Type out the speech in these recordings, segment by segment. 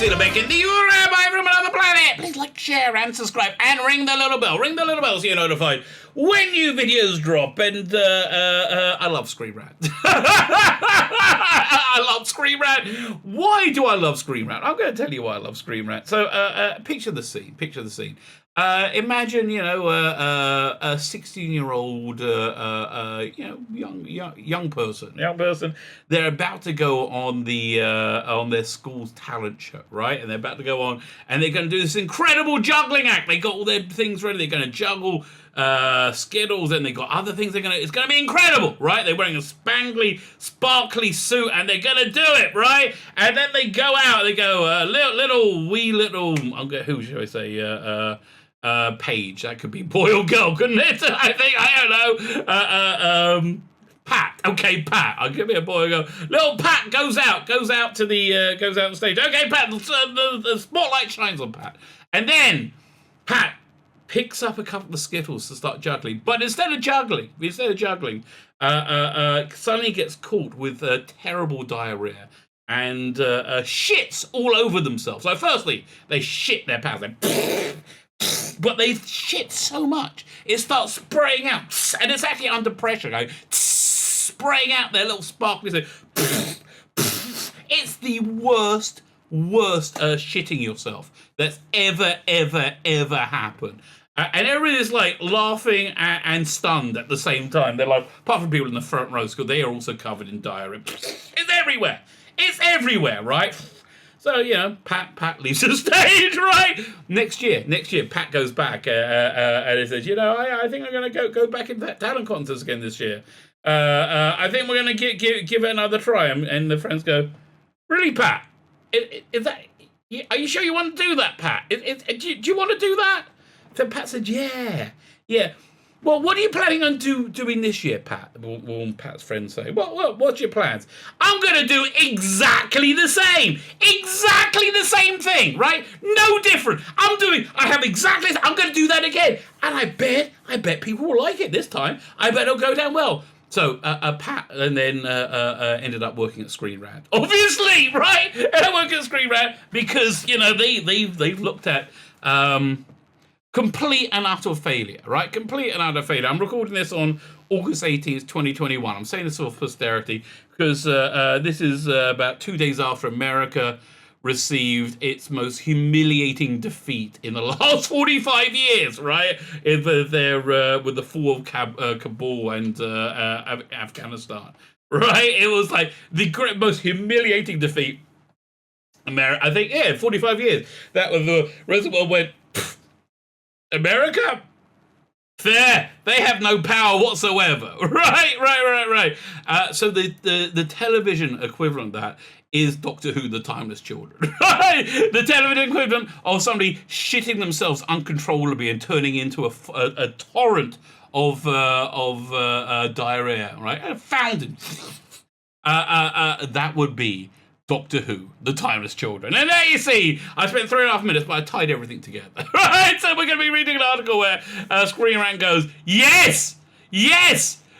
Tzvi Lebetkin, the Rabbi from another planet. Please like, share, and subscribe, and ring the little bell. Ring the little bell so you're notified when new videos drop. And I love Screenrant. I love Screenrant. Why do I love Screenrant? I'm going to tell you why I love Screenrant. So picture the scene. Picture the scene. Imagine, a 16-year-old, young person. They're about to go on on their school's talent show, right? And they're about to go on, and they're going to do this incredible juggling act. They got all their things ready. They're going to juggle Skittles, and they got other things. It's going to be incredible, right? They're wearing a spangly, sparkly suit, and they're going to do it, right? And then they go out. They go, who should I say? Paige, that could be boy or girl, couldn't it? I don't know. Pat. Okay, Pat. I'll give it a boy or girl. Little Pat goes out to the stage. Okay, Pat. The spotlight shines on Pat, and then Pat picks up a couple of Skittles to start juggling. But instead of juggling, suddenly gets caught with terrible diarrhea and shits all over themselves. So firstly, they shit their pants. But they shit so much, it starts spraying out. And it's actually under pressure, going, spraying out their little sparkly. It's the worst shitting yourself that's ever happened. And everybody's like laughing and stunned at the same time. They're like, apart from people in the front rows, because they are also covered in diarrhea. It's everywhere, right? So, Pat leaves the stage, right? Next year, Pat goes back and he says, I think I'm going to go back into that talent contest again this year. I think we're going to give it another try. And the friends go, really, Pat? Are you sure you want to do that, Pat? Do you want to do that? So Pat said, yeah. Well, what are you planning on doing this year, Pat? Well, Pat's friends say, well, what's your plans? I'm going to do exactly the same thing, right? No different. I'm going to do that again. And I bet people will like it this time. I bet it'll go down well. So Pat and then ended up working at Screenrant. Obviously, right? And working at Screenrant because, they've looked at... complete and utter failure, right? Complete and utter failure. I'm recording this on August 18th, 2021. I'm saying this for posterity because this is about 2 days after America received its most humiliating defeat in the last 45 years, right? With the fall of Kabul and Afghanistan, right? It was like the most humiliating defeat. I think, 45 years. That was the rest of the world went, America? Fair. They have no power whatsoever. Right. So the television equivalent of that is Doctor Who, The Timeless Children. Right? The television equivalent of somebody shitting themselves uncontrollably and turning into a torrent of diarrhea, right? A fountain. That would be Doctor Who, The Timeless Children. And there you see, I spent 3.5 minutes, but I tied everything together. Right? So we're going to be reading an article where Screenrant goes, yes,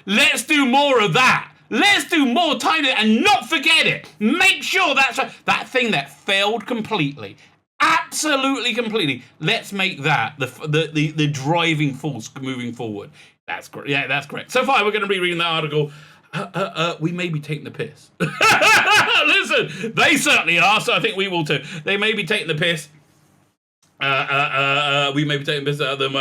let's do more of that. Let's do more tiny and not forget it. Make sure that's that thing that failed completely. Absolutely completely. Let's make that the driving force moving forward. That's great. Yeah, that's correct. So far, we're going to be reading that article. We may be taking the piss. Listen, they certainly are, so I think we will too. They may be taking the piss. We may be taking the piss out of them,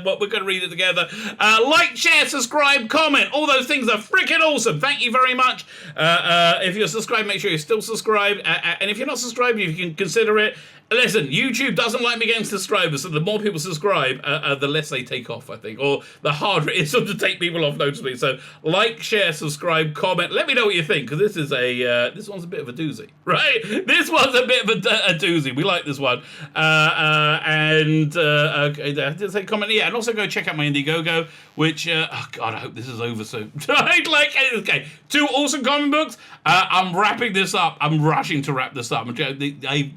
but we're going to read it together. Like, share, subscribe, comment. All those things are freaking awesome. Thank you very much. If you're subscribed, make sure you're still subscribed. And if you're not subscribed, you can consider it. Listen, YouTube doesn't like me getting subscribers, so the more people subscribe, the less they take off, I think, or the harder it is to take people off noticeably. So, like, share, subscribe, comment. Let me know what you think, because this one's a bit of a doozy, right? This one's a bit of a doozy. We like this one. Okay, I did say comment, yeah, and also go check out my Indiegogo, which, oh God, I hope this is over soon. Okay, 2 awesome comic books. I'm wrapping this up. I'm rushing to wrap this up. I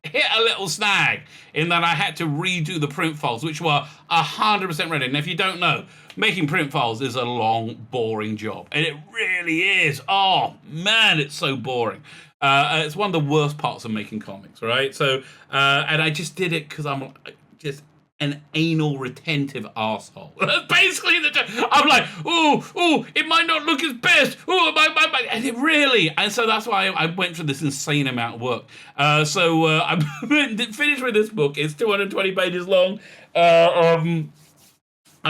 hit a little snag in that I had to redo the print files, which were 100% ready. And if you don't know, making print files is a long, boring job. And it really is. Oh, man, it's so boring. It's one of the worst parts of making comics, right? So, and I just did it because I'm just an anal retentive asshole. That's basically I'm like, ooh, it might not look as best. And it really, and so that's why I went through this insane amount of work. I'm finished with this book. It's 220 pages long. I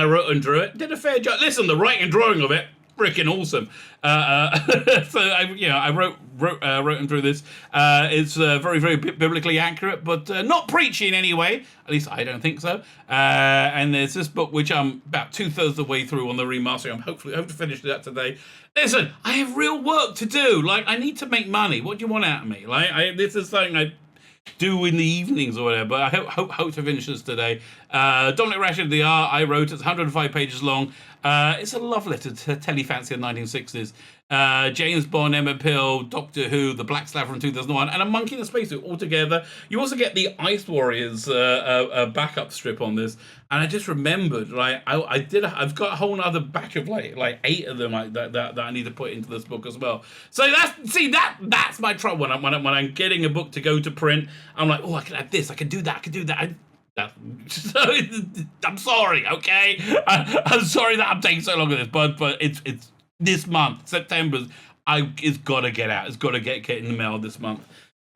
wrote and drew it. Did a fair job. Listen, the writing and drawing of it, freaking awesome. So I wrote and drew this. It's very, very biblically accurate, but not preachy in any way. At least I don't think so. And there's this book which I'm about 2/3 of the way through on the remastering. I hope to finish that today. Listen, I have real work to do. Like, I need to make money. What do you want out of me? Like, this is something I do in the evenings or whatever, but I hope to finish this today. Dominic Rashid, the art I wrote, it's 105 pages long. It's a love letter to telefancy of the 1960s. James Bond, Emmett Till, Doctor Who, The Black Slave from 2001, and A Monkey in a Spacesuit all together. You also get the Ice Warriors backup strip on this, and I just remembered, like, I've got a whole other batch of like 8 of them that I need to put into this book as well. So that's my trouble when I'm getting a book to go to print. I'm like, oh, I can add this, I can do that, so I'm sorry, okay? I'm sorry that I'm taking so long with this, but it's this month, September's. It's got to get out. It's got to get in the mail this month.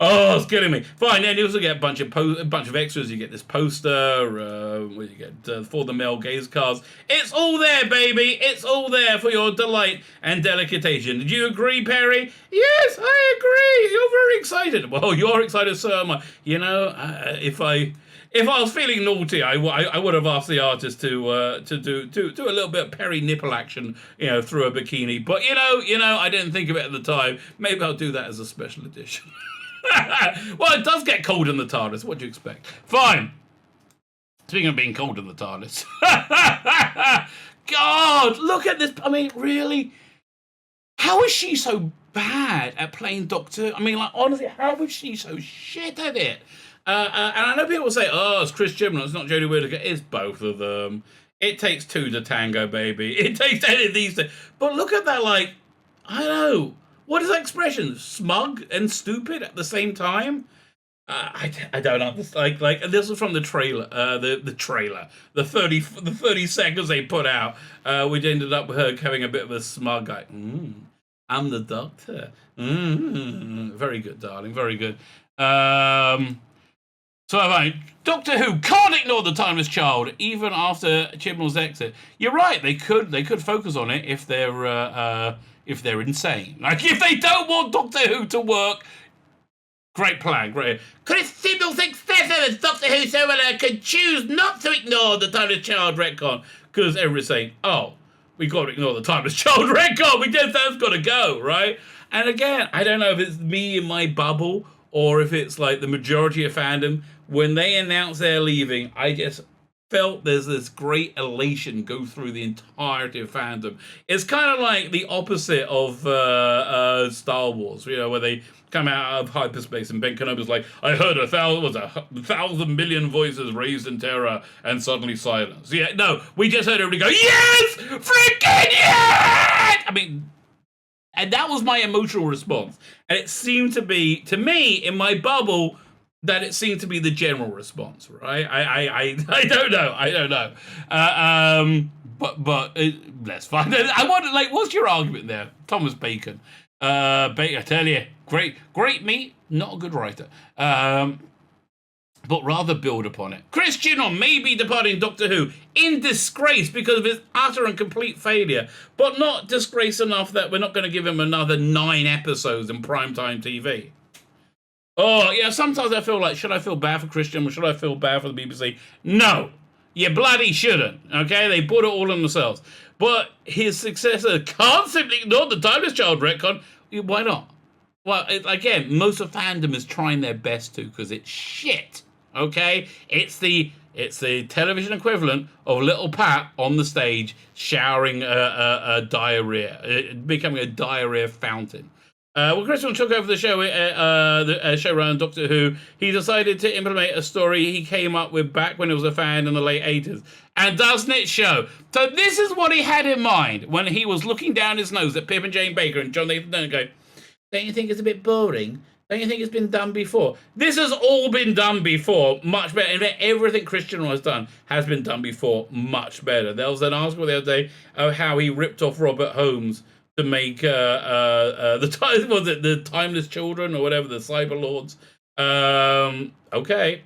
Oh, it's killing me. Fine. Then you also get a bunch of extras. You get this poster. Where you get For the Male Gaze Cards. It's all there, baby. It's all there for your delight and delectation. Did you agree, Perry? Yes, I agree. You're very excited. Well, you're excited, so am I. You know, if I was feeling naughty, I would have asked the artist to do a little bit of Perry nipple action, through a bikini. But you know, I didn't think of it at the time. Maybe I'll do that as a special edition. Well, it does get cold in the TARDIS. What do you expect? Fine. Speaking of being cold in the TARDIS. God, look at this. I mean, really? How is she so bad at playing Doctor? I mean, like, honestly, how is she so shit at it? And I know people say, oh, it's Chris Chibnall, it's not Jody Whittaker. It's both of them. It takes 2 to tango, baby. It takes any of these things. But look at that, like, I don't know. What is that expression? Smug and stupid at the same time? I don't understand. Like this was from the trailer. The trailer. The 30 seconds they put out. Which ended up with her having a bit of a smug, like, I'm the Doctor. Very good, darling. Very good. So Doctor Who can't ignore the Timeless Child even after Chibnall's exit. You're right. They could focus on it if they're insane. Like, if they don't want Doctor Who to work, great plan, great. Chris Chibnall thinks better than Doctor Who, so could choose not to ignore the Timeless Child retcon, because everybody's saying, oh, we got to ignore the Timeless Child retcon. That's got to go, right? And again, I don't know if it's me in my bubble or if it's like the majority of fandom. When they announce they're leaving, I just felt there's this great elation go through the entirety of fandom. It's kind of like the opposite of Star Wars, where they come out of hyperspace and Ben Kenobi's like, I heard 1,000 million voices raised in terror and suddenly silence. Yeah, no, we just heard everybody go, yes! Freaking yes! I mean, and that was my emotional response. And it seemed to be, to me, in my bubble, that it seemed to be the general response, right? I don't know. But let's find out. I wonder, like, what's your argument there, Thomas Bacon? I tell you, great meat, not a good writer. But rather build upon it. Chris Chibnall may be departing Doctor Who in disgrace because of his utter and complete failure, but not disgrace enough that we're not going to give him another 9 episodes in primetime TV. Oh, yeah, sometimes I feel like, should I feel bad for Chris Chibnall or should I feel bad for the BBC? No, you bloody shouldn't, okay? They brought it all on themselves. But his successor can't simply ignore the Timeless Child retcon. Why not? Well, again, most of fandom is trying their best to, because it's shit, okay? It's the television equivalent of Little Pat on the stage showering diarrhea, becoming a diarrhea fountain. When Chris took over the show, the showrunner Doctor Who, he decided to implement a story he came up with back when he was a fan in the late 80s. And doesn't it show? So this is what he had in mind when he was looking down his nose at Pip and Jane Baker and John Nathan Dunn and going, don't you think it's a bit boring? Don't you think it's been done before? This has all been done before, much better. In fact, everything Christian has done has been done before, much better. There was an article the other day of how he ripped off Robert Holmes to make the Timeless Children or whatever, the Cyber Lords. Okay.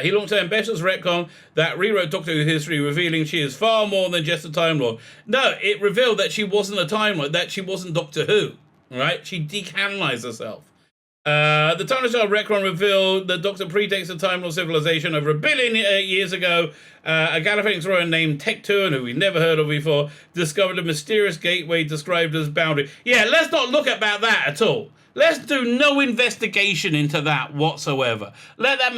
He launched an ambitious retcon that rewrote Doctor Who history, revealing she is far more than just a Time Lord. No, it revealed that she wasn't a Time Lord, that she wasn't Doctor Who. Right? She decanonized herself. The Timeless Child retcon revealed the Doctor predates the Time Lord civilization over 1 billion years ago. A Gallifreyan explorer named Tecton, who we've never heard of before, discovered a mysterious gateway described as boundary. Yeah, let's not look about that at all. Let's do no investigation into that whatsoever. Let that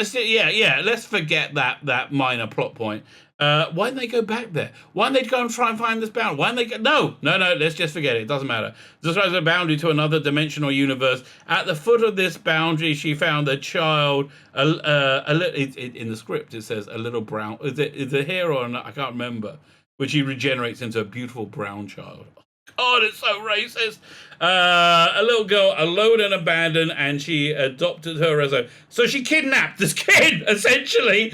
let's forget that minor plot point. Why didn't they go back there? Why didn't they go and try and find this boundary? Why didn't they go? No, let's just forget it. It doesn't matter. Describes a boundary to another dimensional universe. At the foot of this boundary, she found a child. In the script, it says a little brown. Is it here or not? I can't remember. Which he regenerates into a beautiful brown child. God, it's so racist. A little girl alone and abandoned, and she adopted her as a... So she kidnapped this kid, essentially.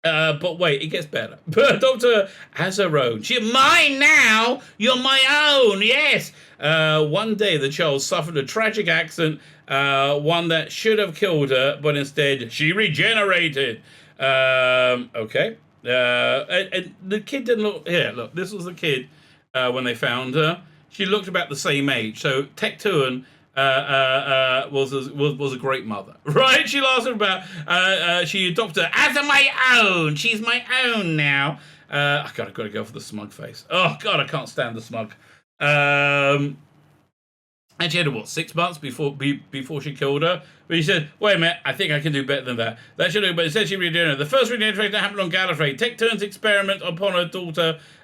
But wait, it gets better. Adopt her as her own. She's mine now. You're my own. Yes. One day, the child suffered a tragic accident, one that should have killed her, but instead she regenerated. Okay. And the kid didn't look... Here, look, this was the kid when they found her. She looked about the same age. So Tecton was a great mother, right? She lasted about... she adopted her as my own. She's my own now. I gotta go for the smug face. Oh, God, I can't stand the smug. And she had, 6 months before she killed her? But he said, wait a minute, I think I can do better than that. That should do, but instead she regenerated. The first regeneration happened on Gallifrey. Tecton's experiment upon her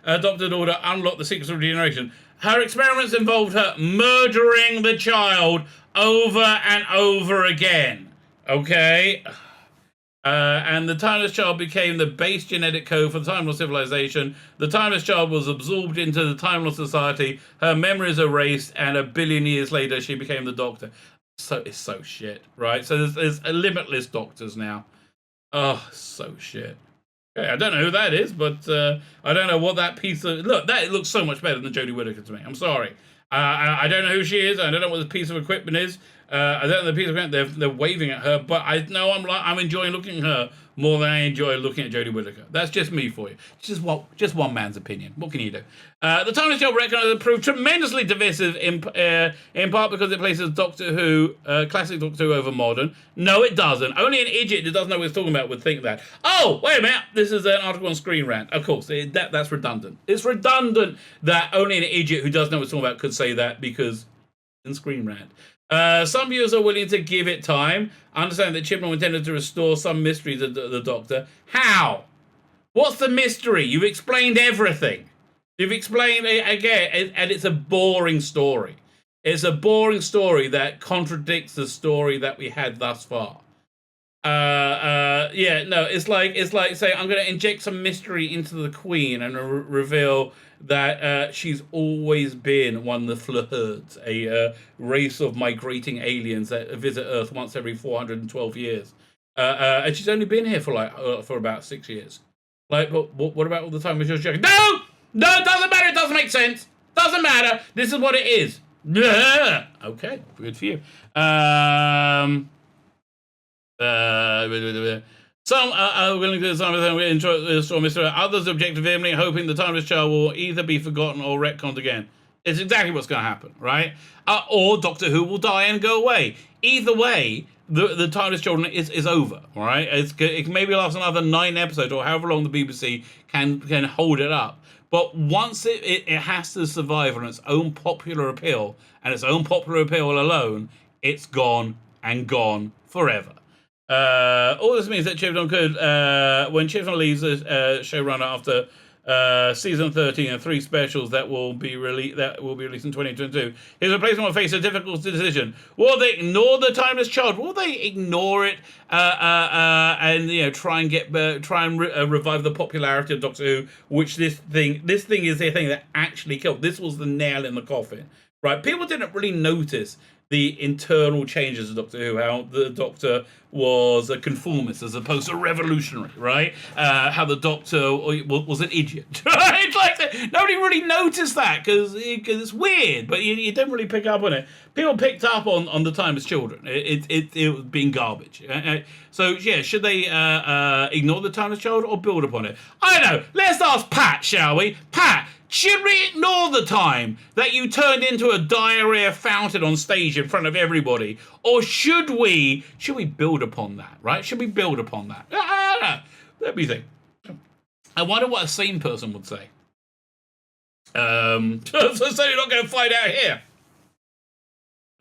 adopted daughter, unlocked the secrets of regeneration. Her experiments involved her murdering the child over and over again. Okay? And the Timeless Child became the base genetic code for the Timeless civilization. The Timeless Child was absorbed into the Timeless society. Her memories erased, and 1 billion years later, she became the Doctor. So it's so shit, right? So there's a limitless Doctors now. Oh, so shit. Okay, I don't know who that is, but I don't know what that piece of... Look, that looks so much better than Jody Whittaker to me. I'm sorry. I don't know who she is. I don't know what this piece of equipment is. I don't know the piece of equipment. They're waving at her, but I know I'm enjoying looking at her more than I enjoy looking at Jody Whittaker. That's just me for you. It's just one man's opinion. What can you do? The Timeless Child retcon has proved tremendously divisive in part because it places Doctor Who, classic Doctor Who over modern. No, it doesn't. Only an idiot who doesn't know what he's talking about would think that. Oh, wait a minute. This is an article on Screenrant. Of course, that's redundant. It's redundant that only an idiot who doesn't know what he's talking about could say that because in Screenrant. Some viewers are willing to give it time. Understand that Chibnall intended to restore some mystery to the Doctor. How? What's the mystery? You've explained everything. You've explained it again, and it's a boring story. It's a boring story that contradicts the story that we had thus far. It's like saying I'm going to inject some mystery into the Queen and reveal that she's always been one of the Flirts, a race of migrating aliens that visit Earth once every 412 years, and she's only been here for about 6 years. But what about all the time when she was joking? No, it doesn't matter. It doesn't make sense. Doesn't matter. This is what it is. Okay, good for you. Some are willing to do something we enjoy the story. Others object vehemently, hoping the Timeless Child will either be forgotten or retconned again. It's exactly what's going to happen, right? Or Doctor Who will die and go away. Either way, the Timeless Children is over, all right? It can maybe last another 9 episodes or however long the BBC can hold it up. But once it has to survive on its own popular appeal and its own popular appeal alone, it's gone and gone forever. All this means that Chibnall could, when Chibnall leaves the showrunner after season 13 and 3 specials that will be released in 2022. His replacement will face a difficult decision. Will they ignore the timeless child? Will they ignore it and try and revive the popularity of Doctor Who? Which this thing is the thing that actually killed. This was the nail in the coffin, right? People didn't really notice the internal changes of Doctor Who, how the Doctor was a conformist as opposed to revolutionary, right? How the Doctor was an idiot, right? Like, nobody really noticed that because it's weird, but you didn't really pick up on it. People picked up on the time as children. It was being garbage. So, yeah, should they ignore the time as child or build upon it? I don't know. Let's ask Pat, shall we? Pat, should we ignore the time that you turned into a diarrhea fountain on stage in front of everybody? Or should we build upon that, right? Should we build upon that? I don't know. Let me think. I wonder what a sane person would say. So you're not going to find out here.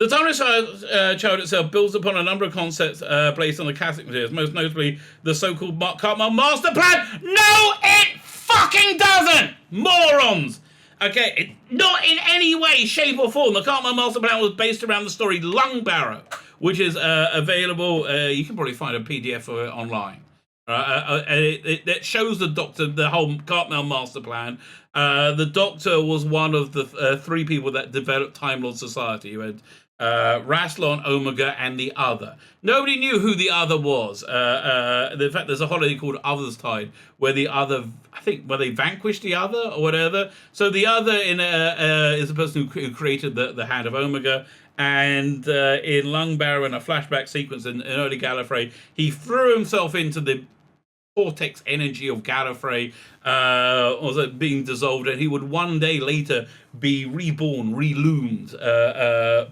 The Timeless Child itself builds upon a number of concepts based on the classic materials, most notably the so-called Cartmel Masterplan. No, it fucking doesn't! Morons! Okay, not in any way, shape or form. The Cartmel Masterplan was based around the story Lung Barrow, which is available. You can probably find a PDF of it online. It shows the Doctor, the whole Cartmel Masterplan. The Doctor was one of the 3 people that developed Time Lord Society. You had Rassilon, Omega, and the Other. Nobody knew who the Other was. In fact, there's a holiday called Other's Tide, where the Other, I think, where they vanquished the Other or whatever. So the Other is the person who created the Hand of Omega. And in Lung Barrow, in a flashback sequence in early Gallifrey, he threw himself into the vortex energy of Gallifrey, also being dissolved, and he would one day later be reborn, reloomed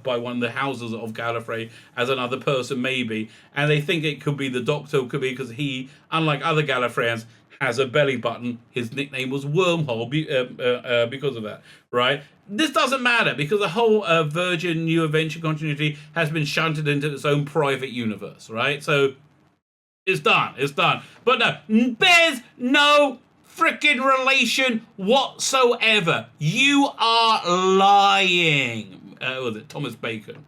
by one of the houses of Gallifrey as another person, maybe. And they think it could be the Doctor, could be because he, unlike other Gallifreyans, has a belly button. His nickname was Wormhole because of that, right? This doesn't matter because the whole Virgin New Adventure continuity has been shunted into its own private universe, right? So it's done. But no, there's no freaking relation whatsoever. You are lying. Was it Thomas Bacon?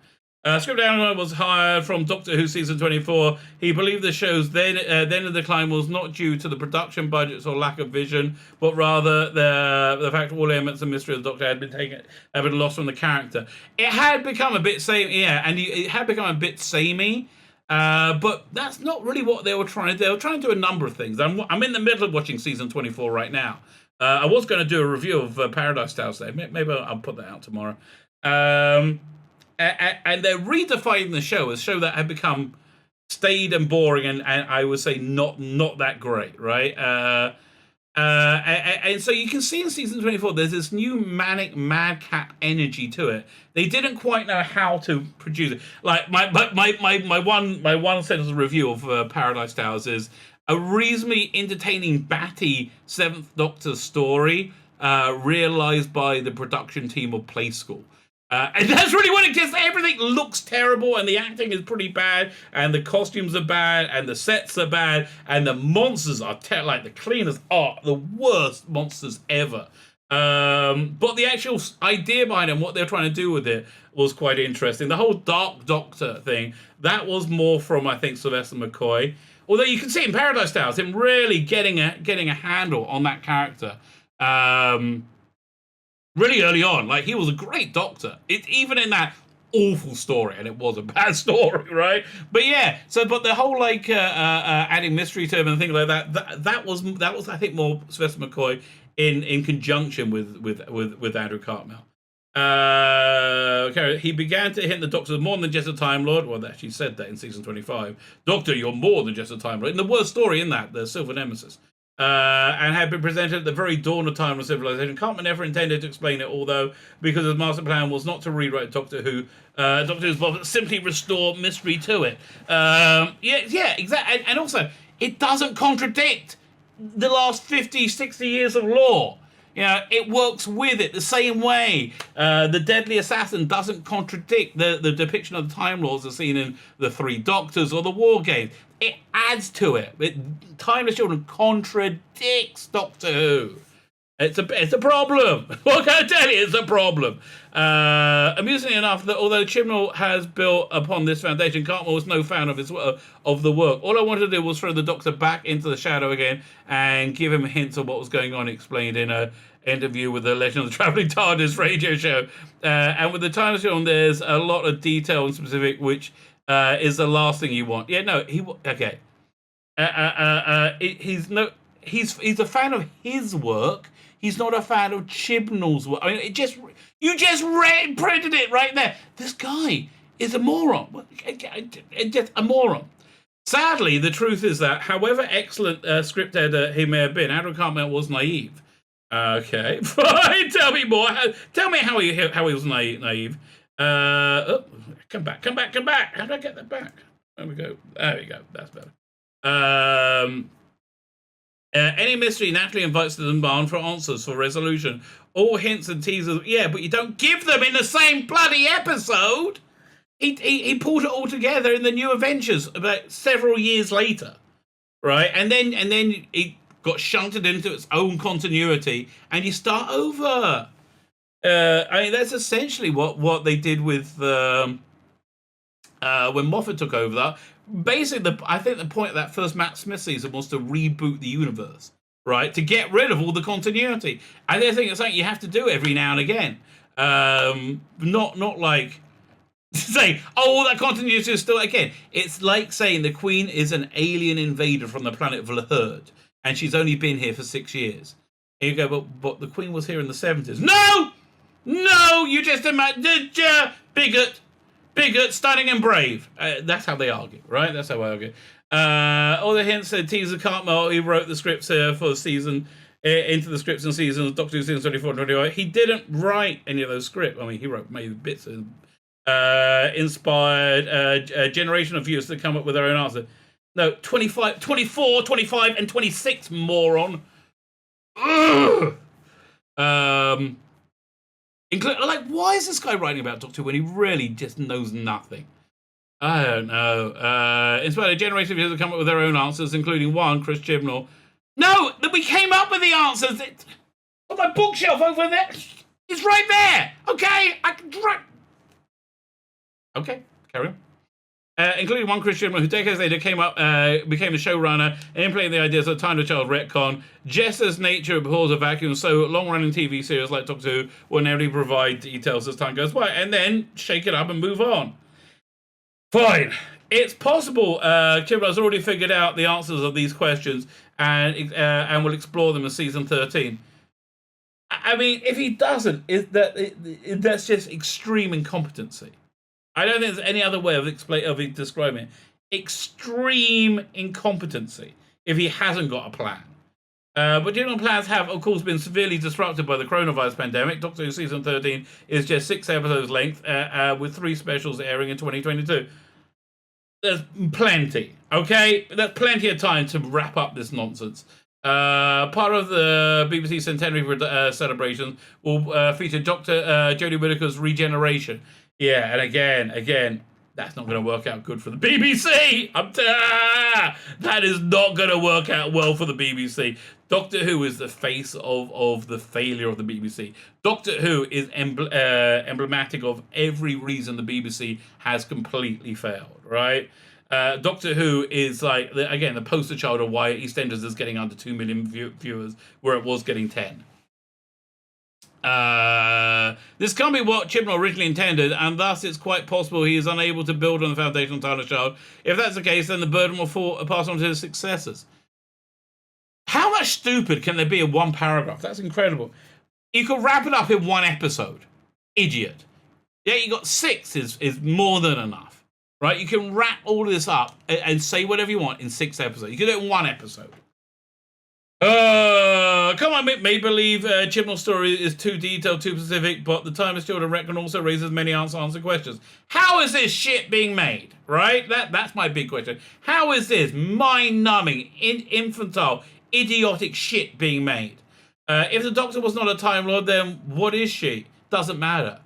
Script Animal was hired from Doctor Who season 24. He believed the show's then in decline was not due to the production budgets or lack of vision, but rather the fact all elements of mystery of the Doctor had been lost from the character. It had become a bit samey, it had become a bit samey. But that's not really what they were trying to do. They were trying to do a number of things. I'm in the middle of watching season 24 right now. I was going to do a review of Paradise Tales today. Maybe I'll put that out tomorrow. And they're redefining the show as a show that had become staid and boring and I would say not that great, right? And so you can see in season 24 there's this new manic madcap energy to it. They didn't quite know how to produce it. Like my one sentence review of Paradise Tales is a reasonably entertaining batty Seventh Doctor story realized by the production team of Play School. And that's really what it gets. Everything looks terrible, and the acting is pretty bad, and the costumes are bad, and the sets are bad, and the monsters are like the cleaners are the worst monsters ever. But the actual idea behind it and what they're trying to do with it was quite interesting. The whole Dark Doctor thing, that was more from, I think, Sylvester McCoy. Although you can see in Paradise Tales him really getting a handle on that character. Really early on, like he was a great Doctor. It's even in that awful story, and it was a bad story, right? But yeah, but the whole like adding mystery to him and things like that was I think more Sylvester McCoy in conjunction with Andrew Cartmel. Okay, he began to hint the Doctor was more than just a Time Lord. Well, they actually said that in season 25. Doctor, you're more than just a Time Lord. In the worst story in that, the Silver Nemesis. And had been presented at the very dawn of time of civilization. Cartman never intended to explain it, although because his master plan was not to rewrite Doctor Who's but simply restore mystery to it. Yeah, exactly. And also, it doesn't contradict the last 50, 60 years of lore. You know, it works with it the same way. The Deadly Assassin doesn't contradict the depiction of the Time Lords as seen in the Three Doctors or the War Games. It adds to it. Timeless Children contradicts Doctor Who. It's a problem. What can I tell you? It's a problem. Amusingly enough, that although Chibnall has built upon this foundation, Cartmel was no fan of the work. All I wanted to do was throw the Doctor back into the shadow again and give him hints of what was going on, explained in a interview with the Legend of the Travelling TARDIS radio show. And with the time film, there's a lot of detail and specific, which is the last thing you want. Yeah, no, okay. He's a fan of his work. He's not a fan of Chibnall's work. I mean, you just printed it right there. This guy is a moron. Just a moron. Sadly, the truth is that, however excellent script editor he may have been, Andrew Cartmel was naive. Okay, fine. Tell me more. Tell me how he was naive. Come back. How do I get that back? There we go. That's better. Any mystery naturally invites the demand for answers, for resolution. All hints and teasers, yeah, but you don't give them in the same bloody episode. He pulled it all together in the New Adventures about several years later, right? And then it got shunted into its own continuity, and you start over. I mean, that's essentially what they did with when Moffat took over that. Basically, I think the point of that first Matt Smith season was to reboot the universe, right? To get rid of all the continuity. I think it's something you have to do every now and again. Not like say, oh, that continuity is still, again, it's like saying the Queen is an alien invader from the planet Vlaherd, and she's only been here for 6 years. And you go, but the Queen was here in the 70s. No, you just imagine, bigot, stunning and brave. That's how they argue, right? That's how I argue. All the hints said teaser Cartmel, he wrote the scripts here for the season, into the scripts and seasons, Doctor Who seasons 24 and 25. He didn't write any of those scripts. I mean, he wrote maybe bits of inspired a generation of viewers to come up with their own answer. No, 24, 25, and 26, moron. Ugh. Like, why is this guy writing about Doctor Who when he really just knows nothing? I don't know. Inspired a generation of viewers to come up with their own answers, including one, Chris Chibnall. No, we came up with the answers. It's on my bookshelf over there. It's right there. Okay, Okay, carry on. Including one Chris Chibnall, who decades later became the showrunner and implemented the ideas of Time to Child retcon. Just as nature abhors a vacuum, so long-running TV series like Doctor Who will inevitably provide details as time goes by, and then shake it up and move on. Fine. It's possible Chibnall's already figured out the answers of these questions and will explore them in season 13. I mean, if he doesn't, that's just extreme incompetency. I don't think there's any other way of describing it. Extreme incompetency if he hasn't got a plan. But general plans have, of course, been severely disrupted by the coronavirus pandemic. Doctor Who Season 13 is just 6 episodes length, with 3 specials airing in 2022. There's plenty, okay? There's plenty of time to wrap up this nonsense. Part of the BBC Centenary celebrations will feature Dr. Jody Whittaker's regeneration. Yeah, and again, that's not going to work out good for the BBC. That is not going to work out well for the BBC. Doctor Who is the face of the failure of the BBC. Doctor Who is emblematic of every reason the BBC has completely failed, right? Doctor Who is like, the poster child of why EastEnders is getting under 2 million viewers, where it was getting 10. This can't be what Chibnall originally intended, and thus it's quite possible he is unable to build on the foundation of Time to Child. If that's the case, then the burden will pass on to his successors. How much stupid can there be in one paragraph? That's incredible. You could wrap it up in 1 episode. Idiot. Yeah, you got 6 is more than enough, right? You can wrap all this up and say whatever you want in 6 episodes. You can do it in 1 episode. Come on, make believe Chibnall's story is too detailed, too specific, but the Time is Children retcon also raises many unanswered questions. How is this shit being made, right? That's my big question. How is this mind-numbing, infantile, idiotic shit being made? If the Doctor was not a Time Lord, then what is she? Doesn't matter.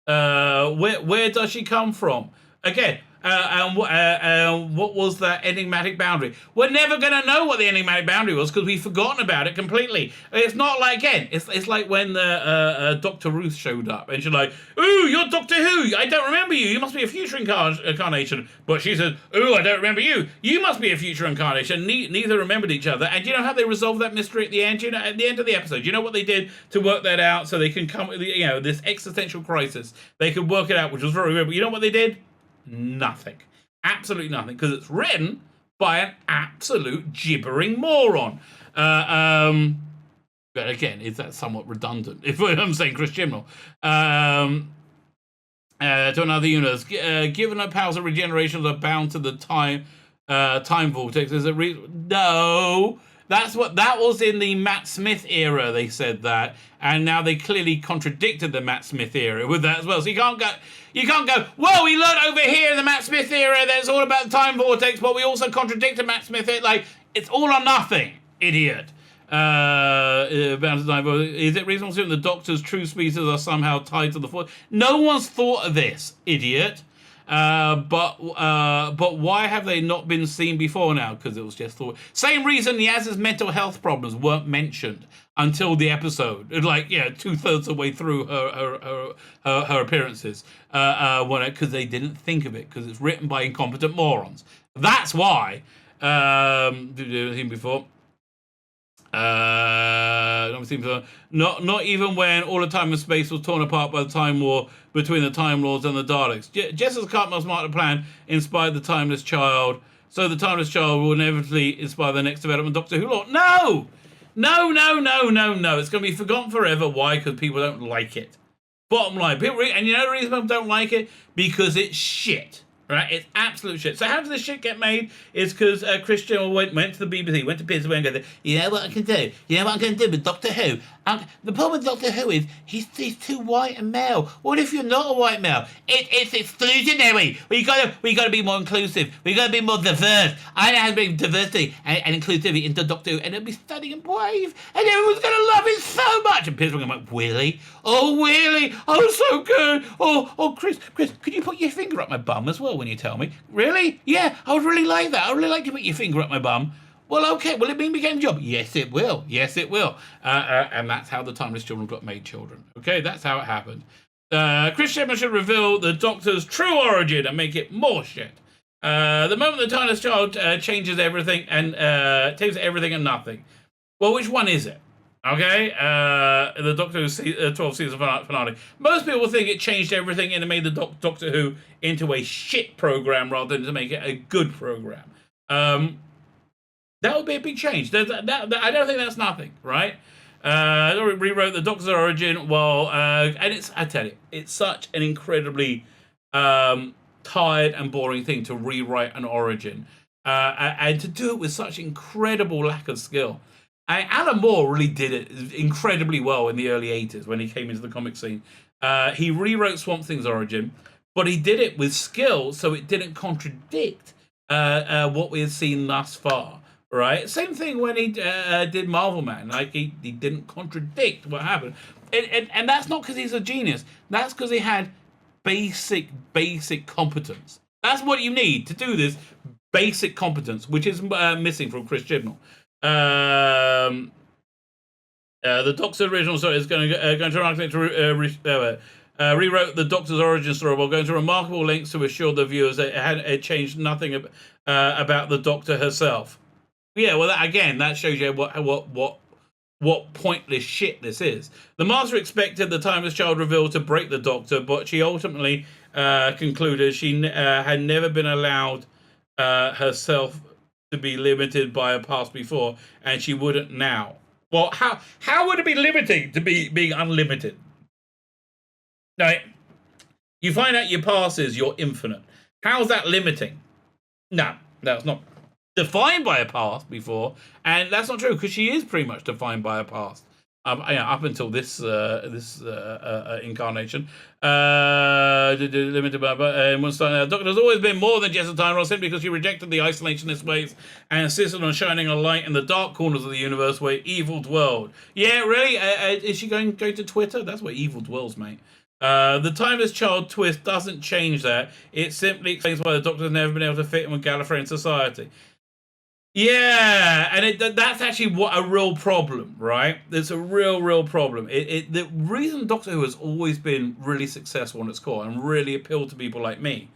Where does she come from? Again, what was that enigmatic boundary? We're never going to know what the enigmatic boundary was because we've forgotten about it completely. It's not like, again, it's like when Dr. Ruth showed up and she's like, ooh, you're Doctor Who. I don't remember you. You must be a future incarnation. But she said, ooh, I don't remember you. You must be a future incarnation. Neither remembered each other. And do you know how they resolved that mystery at the end? You know, at the end of the episode, you know what they did to work that out so they can come, you know, this existential crisis. They could work it out, which was very weird. But you know what they did? Nothing. Absolutely nothing. Because it's written by an absolute gibbering moron. But again, is that somewhat redundant? If I'm saying Chris Chibnall. To another universe. Given her powers of regeneration are bound to the time vortex, is it no. That was in the Matt Smith era, they said that, and now they clearly contradicted the Matt Smith era with that as well. So you can't go, well, we learned over here in the Matt Smith era that it's all about the time vortex, but we also contradicted Matt Smith. Like, it's all or nothing, idiot. About to time vortex. Is it reasonable to assume the Doctor's true species are somehow tied to the force? No one's thought of this, idiot. But why have they not been seen before now? Because it was just thought. Same reason Yaz's mental health problems weren't mentioned until the episode. Like, yeah, 2/3 of the way through her appearances. Because they didn't think of it because it's written by incompetent morons. That's why. Did you do anything before? Not even when all the time and space was torn apart by the time war between the Time Lords and the Daleks. Just as Cartmel Masterplan inspired the Timeless Child, so the Timeless Child will inevitably inspire the next development Doctor Who lore. No! It's going to be forgotten forever. Why? Because people don't like it. Bottom line. And you know the reason people don't like it? Because it's shit. Right, it's absolute shit. So how does this shit get made? It's because Chris Chibnall went to the BBC, went to Piers and goes, you know what I can do? You know what I'm going to do with Doctor Who? The problem with Doctor Who is he's too white and male. What if you're not a white male? It's exclusionary. We gotta be more inclusive. We gotta be more diverse. I know how to bring diversity and inclusivity into Doctor Who, and it'll be stunning and brave, and everyone's gonna love it so much. And Piers going like, really? Oh, really? Oh, so good. Oh, Chris, could you put your finger up my bum as well when you tell me? Really? Yeah, I would really like that. I would really like to put your finger up my bum. Well, okay, will it mean we get a job? Yes, it will. Yes, it will. And that's how the Timeless Children got made children. Okay, that's how it happened. Chris Chibnall should reveal the Doctor's true origin and make it more shit. The moment the Timeless Child changes everything and takes everything and nothing. Well, which one is it? Okay, the Doctor Who 12th season finale. Most people think it changed everything and it made the Doctor Who into a shit program rather than to make it a good program. That would be a big change. I don't think that's nothing, right? Rewrote the Doctor's origin. Well, and I tell you, it's such an incredibly tired and boring thing to rewrite an origin, and to do it with such incredible lack of skill. Alan Moore really did it incredibly well in the early 80s when he came into the comic scene. He rewrote Swamp Thing's origin, but he did it with skill, so it didn't contradict what we had seen thus far. Right, same thing when he did Marvel Man. Like he didn't contradict what happened, and that's not because he's a genius. That's because he had basic competence. That's what you need to do this basic competence, which is missing from Chris Chibnall. The Doctor's original story is going to rewrote the Doctor's origin story while going to remarkable lengths to assure the viewers that it changed nothing about the Doctor herself. Yeah, well, that shows you what pointless shit this is. The Master expected the Timeless Child reveal to break the Doctor, but she ultimately concluded she had never been allowed herself to be limited by a past before, and she wouldn't now. Well, how would it be limiting to being unlimited? Right? You find out your past is you're infinite. How's that limiting? No, that's not defined by a past before, and that's not true because she is pretty much defined by a past. Up until this incarnation, limited by. Doctor has always been more than just a Time Lord, simply because she rejected the isolationist ways and insisted on shining a light in the dark corners of the universe where evil dwelled. Yeah, really? Is she going to Twitter? That's where evil dwells, mate. The timeless child twist doesn't change that. It simply explains why the Doctor has never been able to fit in with Gallifreyan society. Yeah, and that's actually what a real problem, right? It's a real problem. The reason Doctor Who has always been really successful on its core and really appealed to people like me,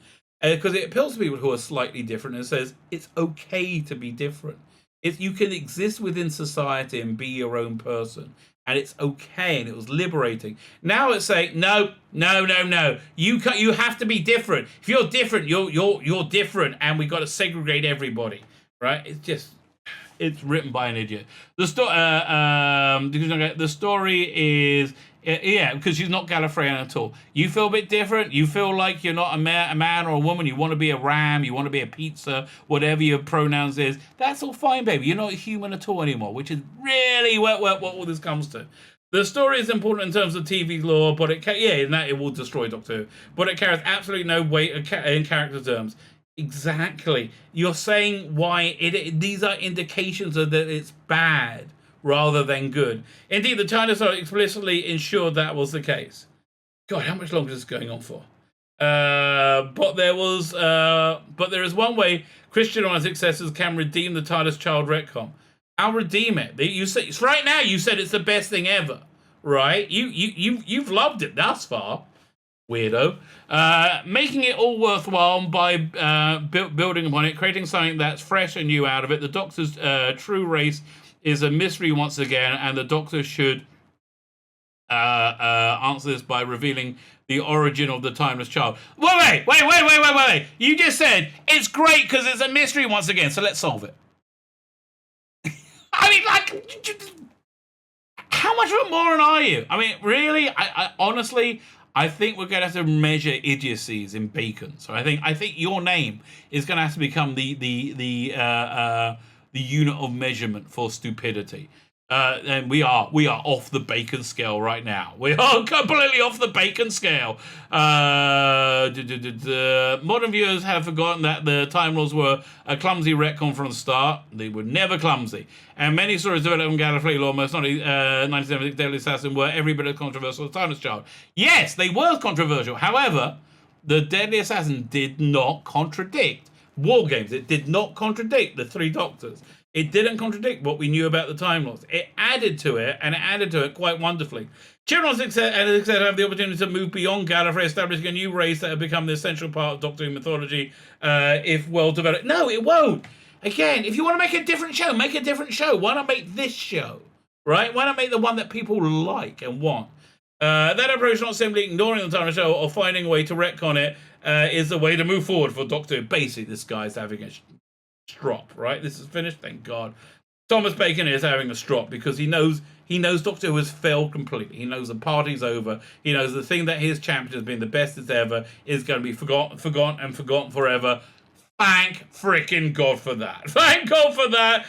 because it appeals to people who are slightly different and says it's okay to be different. You can exist within society and be your own person, and it's okay, and it was liberating. It's saying no. You have to be different. If you're different, you're different, and we got to segregate everybody. Right? It's written by an idiot. The story is, because she's not Gallifreyan at all. You feel a bit different. You feel like you're not a man or a woman. You want to be a ram. You want to be a pizza. Whatever your pronouns is. That's all fine, baby. You're not human at all anymore, which is really what all this comes to. The story is important in terms of TV lore, but it will destroy Doctor Who. But it carries absolutely no weight in character terms. Exactly. You're saying why these are indications of that it's bad rather than good. Indeed, the China Star explicitly ensured that was the case. God, how much longer is this going on for? But there is one way Christian or his successors can redeem the TARDIS child retcon. I'll redeem it. You say right now. You said it's the best thing ever, right? You've loved it thus far. Weirdo. Making it all worthwhile by building upon it, creating something that's fresh and new out of it. The Doctor's true race is a mystery once again, and the Doctor should answer this by revealing the origin of the timeless child. Wait. You just said it's great because it's a mystery once again, so let's solve it. I mean, how much of a moron are you? I mean, really? I honestly... I think we're going to have to measure idiocies in bacon. So I think your name is going to have to become the unit of measurement for stupidity. And we are off the bacon scale right now. We are completely off the bacon scale. Modern viewers have forgotten that the Time Lords were a clumsy retcon from the start. They were never clumsy. And many stories developed from Gallifrey lore, most not 1976 Deadly Assassin, were every bit as controversial as Timeless Child. Yes, they were controversial. However, the Deadly Assassin did not contradict War Games. It did not contradict the Three Doctors. It didn't contradict what we knew about the Time Lords. It added to it, and it added to it quite wonderfully. Chibnall have the opportunity to move beyond Gallifrey, establishing a new race that have become the essential part of Doctor Who mythology, if well developed. No, it won't. Again, if you want to make a different show, make a different show. Why not make this show, right? Why not make the one that people like and want? That approach, not simply ignoring the Time Show or finding a way to retcon it, is the way to move forward for Doctor Who. Basically, this guy's having a strop, right? This is finished, thank God. Thomas Bacon is having a strop because he knows Doctor Who has failed completely. He knows the party's over. He knows the thing that his champion has been the best as ever is going to be forgotten forever. Thank freaking God for that. Thank God for that.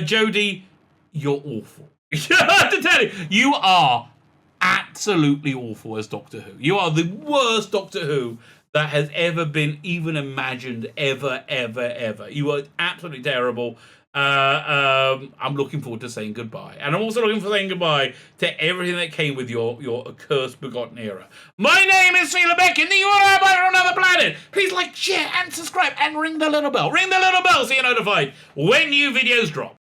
Jody, you're awful. I have to tell you, you are absolutely awful as Doctor Who. You are the worst Doctor Who that has ever been even imagined, ever. You are absolutely terrible. I'm looking forward to saying goodbye. And I'm also looking for saying goodbye to everything that came with your accursed, begotten era. My name is Tzvi Lebetkin, the URI on another planet. Please like, share, and subscribe, and ring the little bell. Ring the little bell so you're notified when new videos drop.